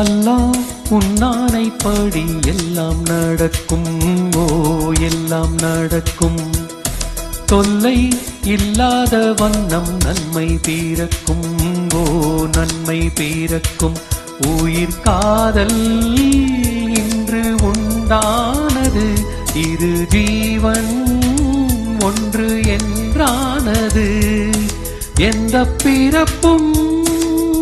அல்லாஹ் உன்னானைப்படி எல்லாம் நடக்கும். ஓ எல்லாம் நடக்கும். தொல்லை இல்லாத வண்ணம் நன்மை பிறக்கும். ஓ நன்மை பிறக்கும். உயிர் காதல் இன்று உண்டானது. இரு ஜீவன் ஒன்று என்றானது. எந்த பிறப்பும்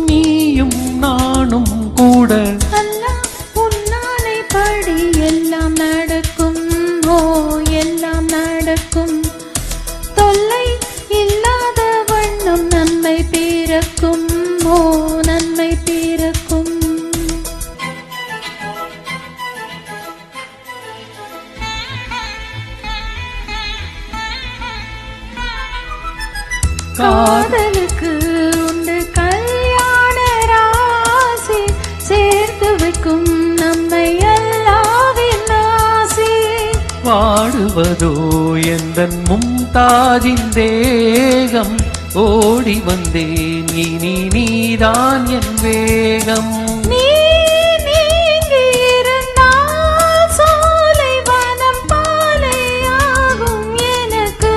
நீயும் நானும் கூட. அல்லாஹ் உன்னானைப்படி எல்லாம் நடக்கும். ஓ எல்லாம் நடக்கும். தொல்லை இல்லாத வண்ணம் நன்மை பிறக்கும். ஓ நன்மை பிறக்கும். காதலுக்கு உண்டு கல்யாண ராசி. சேர்த்து வைக்கும் நம்மை அல்லாஹ்வின் ஆசி. வாடுவதோ எந்தன் மும்தாஜின் தேகம். ஓடி வந்தேன் இனி நீதான் என் வேகம். நீ நீங்கி இருந்தால் சோலை வனம் பாலையாகும் எனக்கு.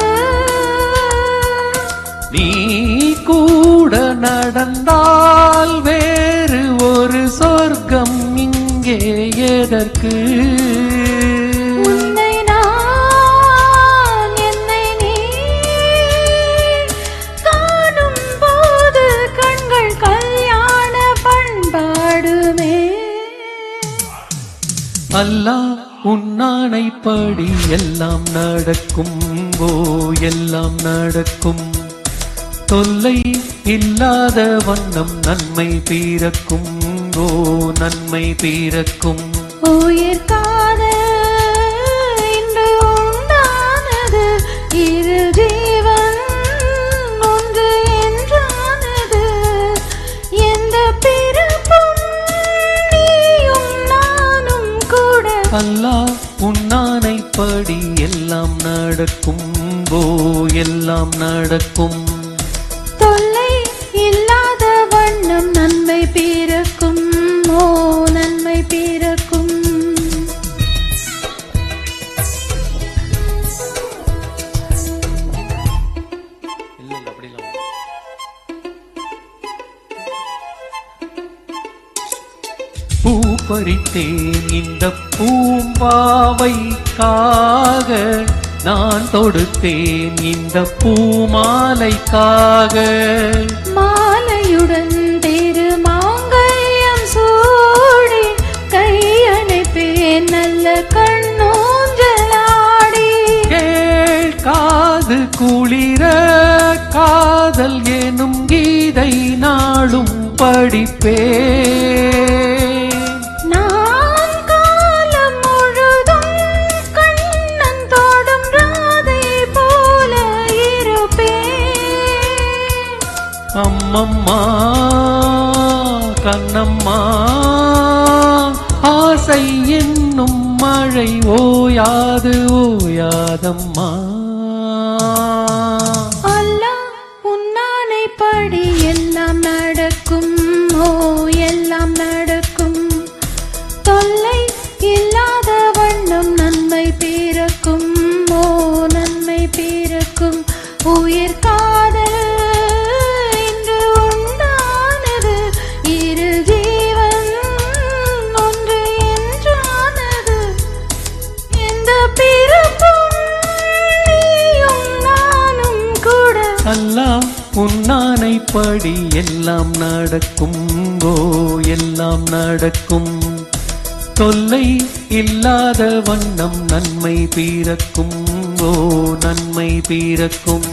நீ கூட நடந்தால் வேறு ஒரு சொர்க்கம் இங்கே எதற்கு? உன்னை நான் என்னை நீ காணும் போது கண்கள் கல்யாண பண்பாடுமே. அல்லாஹ் உன்னானைப்படி எல்லாம் நடக்கும். ஓ எல்லாம் நடக்கும். தொல்லை இல்லாத வண்ணம் நன்மை பிறக்கும். ஓ நன்மை பிறக்கும். உயிர் காதல் இன்று உண்டானது. இரு ஜீவன் ஒன்று என்றானது. எந்த பிறப்பும் நீயும் நானும் கூட. அல்லாஹ் உன்னானைப்படி எல்லாம் நடக்கும். ஓ எல்லாம் நடக்கும். தொல்லை இல்லாத வண்ணம் நன்மை பிறக்கும். ஓ நன்மை பிறக்கும். பூ பறித்தேன் இந்த பூம்பாவைக்காக. நான் தொடுத்தேன் இந்த பூமாலைக்காக. மாலையுடன் திருமாங்கல்யம் சூடி கையணைப்பேன் நல்ல கண்ணூஞ்சலாடி. கேட்காது குளிர காதல் எனும் கீதை நாளும் படிப்பே. நான் காலம் முழுதும் கண்ணன் தோடும் ராதை போல இருப்பேன். அம்மம்மா கண்ணம்மா ஆசை என்னும் மழை ஓயாது ஓயாதம்மா. அல்லாஹ் உன்னானைப்படி எல்லாம் நடக்கும். ஓ எல்லாம் நடக்கும். தொல்லை இல்லாத வண்ணம் நன்மை பிறக்கும். ஓ நன்மை பிறக்கும். உயிர் காதல் இன்று உண்டானது. இரு ஜீவன் ஒன்று என்றானது. எந்த பிறப்பும் நீயும் நானும் கூட. அல்லாஹ் உன்னானைப்படி எல்லாம் நடக்கும். ஓ எல்லாம் நடக்கும். தொல்லை இல்லாத வண்ணம் நன்மை பிறக்கும். ஓ நன்மை பிறக்கும்.